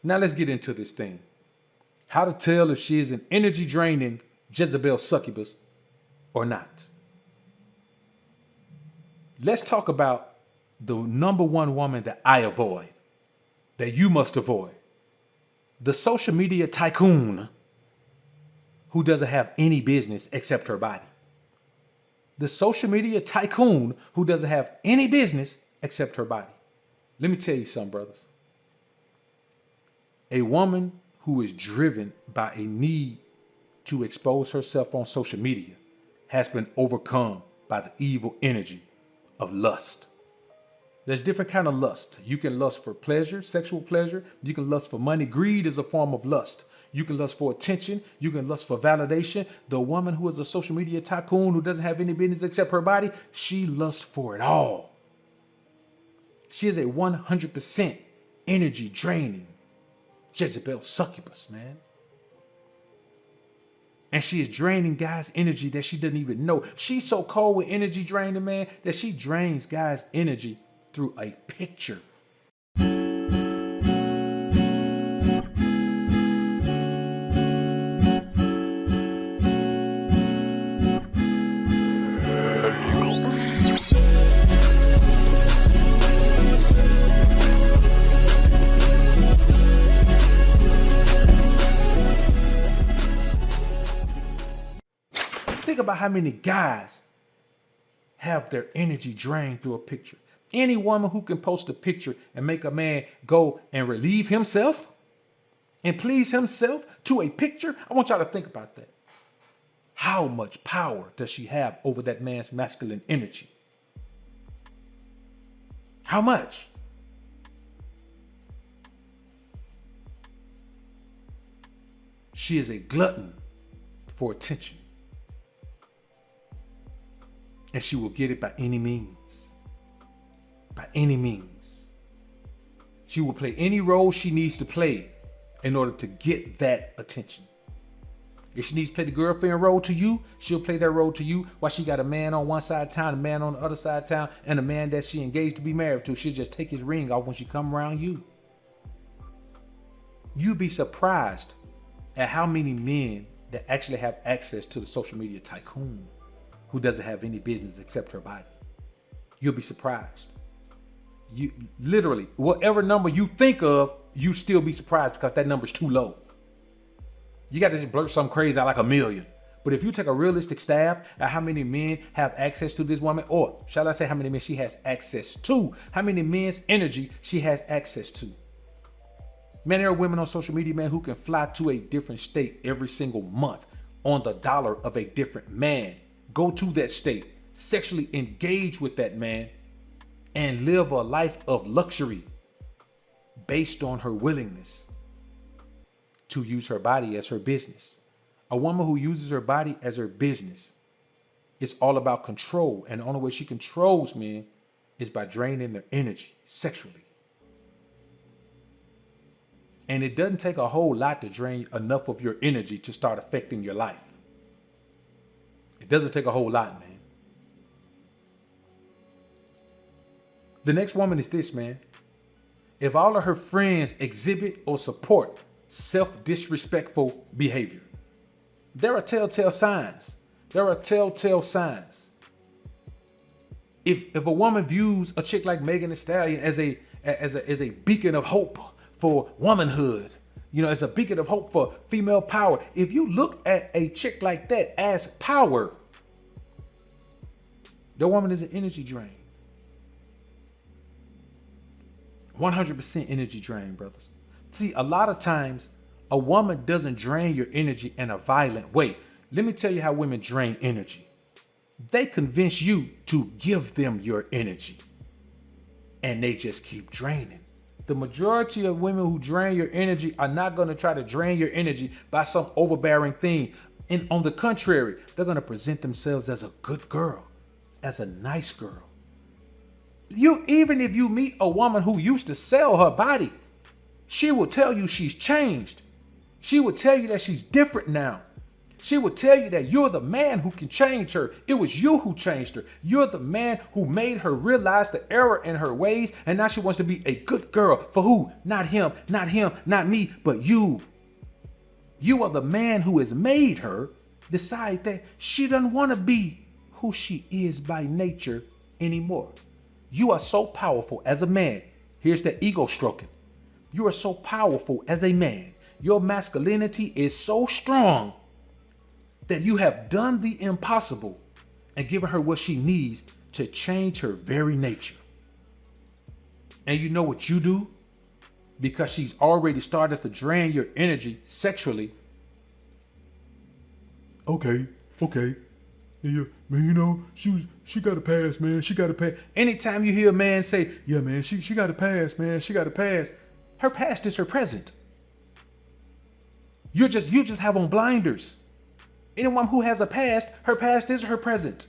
Now let's get into this thing. How to tell if she is an energy draining Jezebel succubus or not. Let's talk about the number one woman that I avoid, that you must avoid. The social media tycoon who doesn't have any business except her body. The social media tycoon who doesn't have any business except her body. Let me tell you something, brothers. A woman who is driven by a need to expose herself on social media has been overcome by the evil energy of lust. There's different kind of lust. You can lust for pleasure, sexual pleasure. You can lust for money. Greed is a form of lust. You can lust for attention. You can lust for validation. The woman who is a social media tycoon who doesn't have any business except her body, she lusts for it all. She is a 100% energy draining Jezebel succubus, man. And she is draining guys' energy that she doesn't even know. She's so cold with energy draining, man, that she drains guys' energy through a picture. Think about how many guys have their energy drained through a picture. Any woman who can post a picture and make a man go and relieve himself and please himself to a picture, I want y'all to think about that. How much power does she have over that man's masculine energy? How much? She is a glutton for attention. And she will get it by any means. By any means. She will play any role she needs to play in order to get that attention. If she needs to play the girlfriend role to you, she'll play that role to you while she got a man on one side of town, a man on the other side of town, and a man that she engaged to be married to. She'll just take his ring off when she come around you. You'd be surprised at how many men that actually have access to the social media tycoon who doesn't have any business except her body. You'll be surprised. You literally, whatever number you think of, you still be surprised because that number's too low. You got to just blurt something crazy out like 1 million. But if you take a realistic stab at how many men have access to this woman, or shall I say how many men she has access to, how many men's energy she has access to. Man, there are women on social media, man, who can fly to a different state every single month on the dollar of a different man. Go to that state, sexually engage with that man, and live a life of luxury based on her willingness to use her body as her business. A woman who uses her body as her business is all about control. And the only way she controls men is by draining their energy sexually. And it doesn't take a whole lot to drain enough of your energy to start affecting your life. It doesn't take a whole lot, man. The next woman is this, man. If all of her friends exhibit or support self-disrespectful behavior, there are telltale signs. There are telltale signs. If a woman views a chick like Megan Thee Stallion as a beacon of hope for womanhood, you know, as a beacon of hope for female power, if you look at a chick like that as power, the woman is an energy drain. 100% energy drain, brothers. See, a lot of times a woman doesn't drain your energy in a violent way. Let me tell you how women drain energy. They convince you to give them your energy, and they just keep draining. The majority of women who drain your energy are not going to try to drain your energy by some overbearing thing. And on the contrary, they're going to present themselves as a good girl, as a nice girl. Even if you meet a woman who used to sell her body, she will tell you she's changed. She will tell you that she's different now. She will tell you that you're the man who can change her. It was you who changed her. You're the man who made her realize the error in her ways. And now she wants to be a good girl. For who? Not him, not me, but you. You are the man who has made her decide that she doesn't want to be who she is by nature anymore. You are so powerful as a man. Here's the ego stroking. You are so powerful as a man. Your masculinity is so strong that you have done the impossible and given her what she needs to change her very nature. And you know what you do? Because she's already started to drain your energy sexually. Okay. Yeah, man, you know, she got a pass, man. She got a pass. Anytime you hear a man say, yeah, man, she got a pass, man. She got a pass. Her past is her present. You just have on blinders. Anyone who has a past, her past is her present.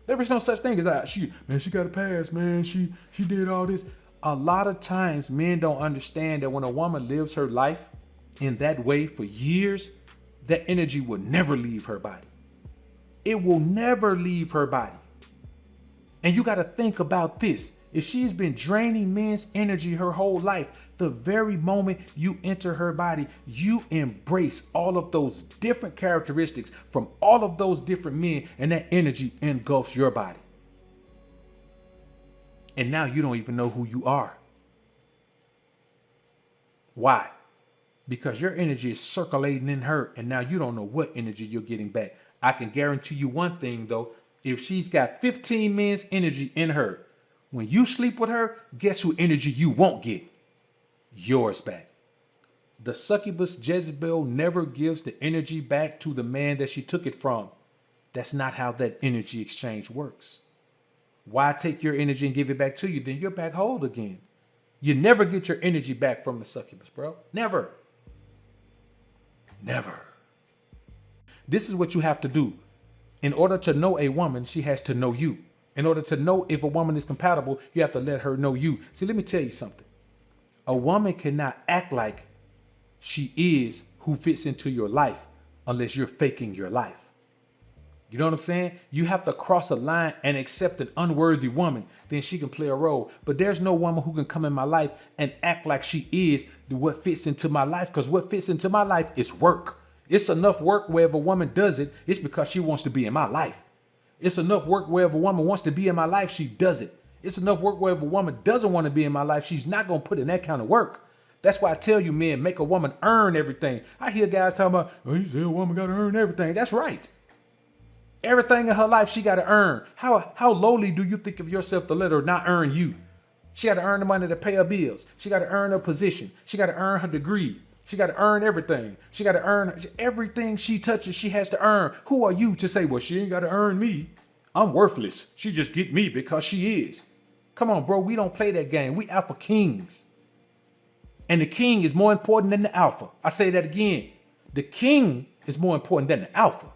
There is no such thing as she got a pass, man. She did all this. A lot of times men don't understand that when a woman lives her life in that way for years, that energy will never leave her body. It will never leave her body. And you got to think about this. If she's been draining men's energy her whole life, the very moment you enter her body, you embrace all of those different characteristics from all of those different men, and that energy engulfs your body. And now you don't even know who you are. Why? Because your energy is circulating in her, and now you don't know what energy you're getting back. I can guarantee you one thing, though. If she's got 15 men's energy in her, when you sleep with her, guess who energy you won't get? Yours back. The succubus Jezebel never gives the energy back to the man that she took it from. That's not how that energy exchange works. Why take your energy and give it back to you? Then you're back whole again. You never get your energy back from the succubus, bro. Never. Never. This is what you have to do. In order to know a woman, she has to know you. In order to know if a woman is compatible, you have to let her know you. See, let me tell you something. A woman cannot act like she is who fits into your life unless you're faking your life. You know what I'm saying? You have to cross a line and accept an unworthy woman, then she can play a role. But there's no woman who can come in my life and act like she is what fits into my life, because what fits into my life is work. It's enough work where if a woman does it, it's because she wants to be in my life. It's enough work where if a woman wants to be in my life, she does it. It's enough work where if a woman doesn't want to be in my life, she's not going to put in that kind of work. That's why I tell you, men, make a woman earn everything. I hear guys talking about, oh, you say a woman got to earn everything. That's right. Everything in her life she got to earn. How lowly do you think of yourself to let her not earn you? She got to earn the money to pay her bills. She got to earn her position. She got to earn her degree. She got to earn everything. She got to earn everything she touches. She has to earn. Who are you to say, well, she ain't got to earn me? I'm worthless. She just get me because she is. Come on, bro. We don't play that game. We alpha kings. And the king is more important than the alpha. I say that again. The king is more important than the alpha.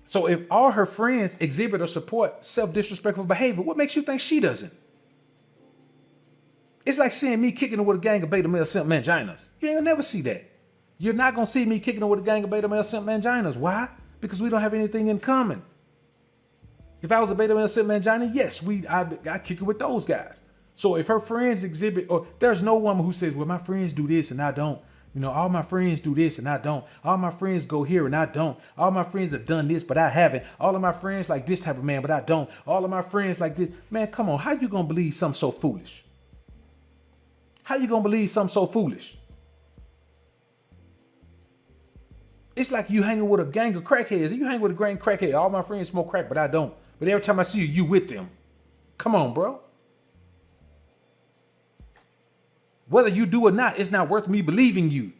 So if all her friends exhibit or support self-disrespectful behavior, what makes you think she doesn't? It's like seeing me kicking her with a gang of beta male simp manginas. You ain't gonna never see that. You're not gonna see me kicking her with a gang of beta male simp manginas. Why? Because we don't have anything in common. If I was a beta male simp mangina, yes, I kick it with those guys. So if her friends exhibit, or there's no woman who says, well, my friends do this and I don't. You know, all my friends do this and I don't. All my friends go here and I don't. All my friends have done this, but I haven't. All of my friends like this type of man, but I don't. All of my friends like this. Man, come on. How you gonna believe something so foolish? How you gonna believe something so foolish? It's like you hanging with a gang of crackheads. You hang with a gang of crackheads. All my friends smoke crack, but I don't. But every time I see you, you with them. Come on, bro. Whether you do or not, it's not worth me believing you.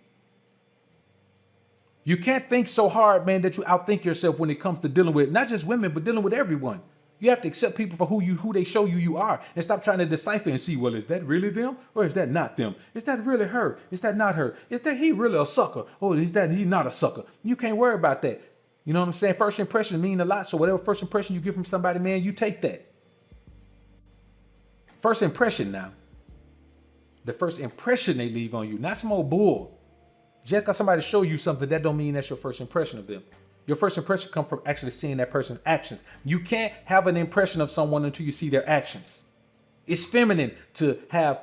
You can't think so hard, man, that you outthink yourself when it comes to dealing with not just women, but dealing with everyone. You have to accept people for who they show you are, and stop trying to decipher and see, well, is that really them or is that not them? Is that really her? Is that not her? Is that he really a sucker? Or is that he not a sucker? You can't worry about that. You know what I'm saying? First impression mean a lot. So whatever first impression you get from somebody, man, you take that. First impression now. The first impression they leave on you, not some old bull. Just because somebody show you something, that don't mean that's your first impression of them. Your first impression comes from actually seeing that person's actions. You can't have an impression of someone until you see their actions. It's feminine to have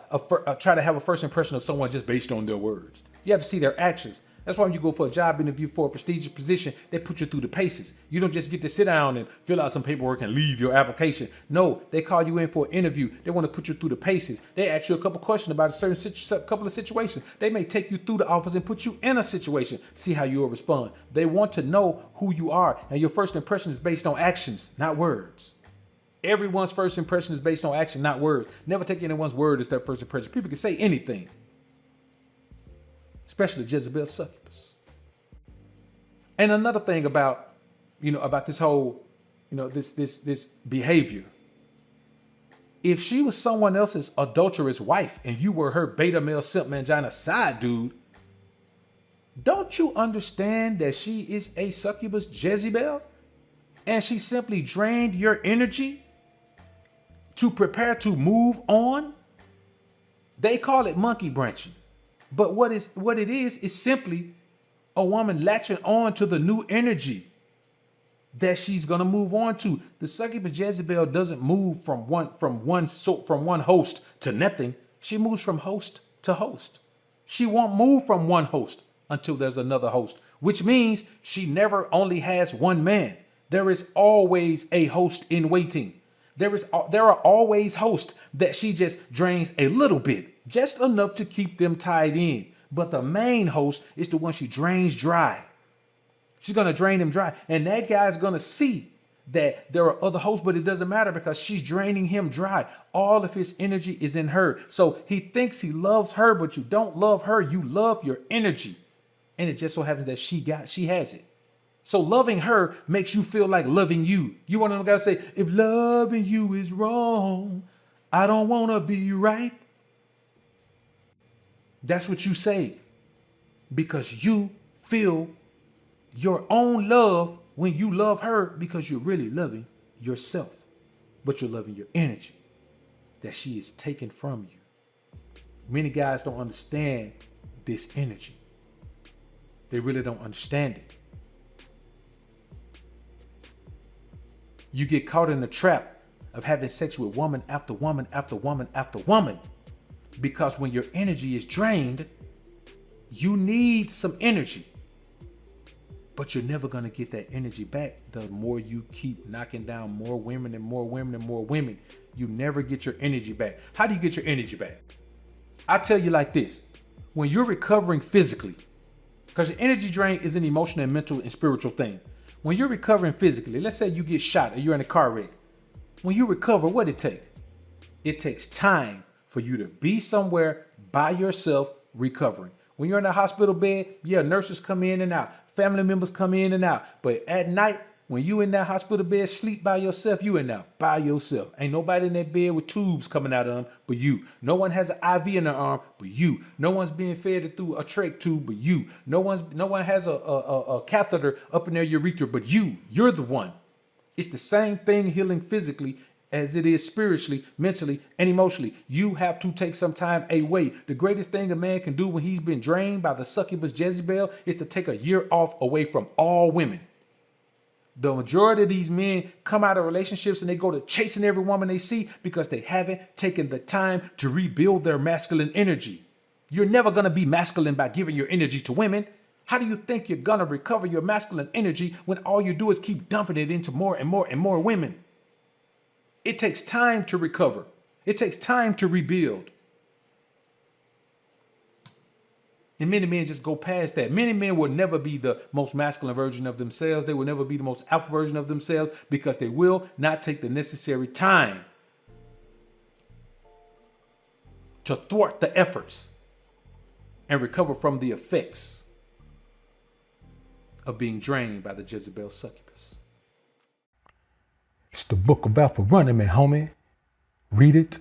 try to have a first impression of someone just based on their words. You have to see their actions. That's why when you go for a job interview for a prestigious position, they put you through the paces. You don't just get to sit down and fill out some paperwork and leave your application. No, they call you in for an interview. They want to put you through the paces. They ask you a couple questions about a certain couple of situations. They may take you through the office and put you in a situation to see how you will respond. They want to know who you are, and your first impression is based on actions, not words. Everyone's first impression is based on action, not words. Never take anyone's word as their first impression. People can say anything, especially Jezebel succubus. And another thing about, about this whole, this behavior. If she was someone else's adulterous wife and you were her beta male simp mangina side dude, don't you understand that she is a succubus Jezebel? And she simply drained your energy to prepare to move on? They call it monkey branching. But what it is simply a woman latching on to the new energy that she's gonna move on to. The succubus Jezebel doesn't move from one host to nothing. She moves from host to host. She won't move from one host until there's another host, which means she never only has one man. There is always a host in waiting. There are always hosts that she just drains a little bit, just enough to keep them tied in. But the main host is the one she drains dry. She's going to drain him dry. And that guy's going to see that there are other hosts, but it doesn't matter because she's draining him dry. All of his energy is in her. So he thinks he loves her, but you don't love her. You love your energy. And it just so happens that she has it. So loving her makes you feel like loving you. You want to gotta say, if loving you is wrong, I don't want to be right. That's what you say because you feel your own love when you love her because you're really loving yourself, but you're loving your energy that she is taking from you. Many guys don't understand this energy. They really don't understand it. You get caught in the trap of having sex with woman after woman after woman after woman. Because when your energy is drained, you need some energy. But you're never going to get that energy back the more you keep knocking down more women and more women and more women. You never get your energy back. How do you get your energy back? I tell you like this. When you're recovering physically, because your energy drain is an emotional and mental and spiritual thing. When you're recovering physically, let's say you get shot or you're in a car wreck. When you recover, what it takes? It takes time for you to be somewhere by yourself recovering. When you're in a hospital bed, yeah, nurses come in and out. Family members come in and out. But at night, when you in that hospital bed, sleep by yourself, you in there by yourself. Ain't nobody in that bed with tubes coming out of them but you. No one has an IV in their arm but you. No one's being fed through a trach tube but you. No one has a catheter up in their urethra but you. You're the one. It's the same thing healing physically as it is spiritually, mentally, and emotionally. You have to take some time away. The greatest thing a man can do when he's been drained by the succubus Jezebel is to take a year off away from all women. The majority of these men come out of relationships and they go to chasing every woman they see because they haven't taken the time to rebuild their masculine energy. You're never going to be masculine by giving your energy to women. How do you think you're going to recover your masculine energy when all you do is keep dumping it into more and more and more women? It takes time to recover. It takes time to rebuild. And many men just go past that. Many men will never be the most masculine version of themselves. They will never be the most alpha version of themselves because they will not take the necessary time to thwart the efforts and recover from the effects of being drained by the Jezebel succubus. It's the book of Alpha running, man, homie. Read it.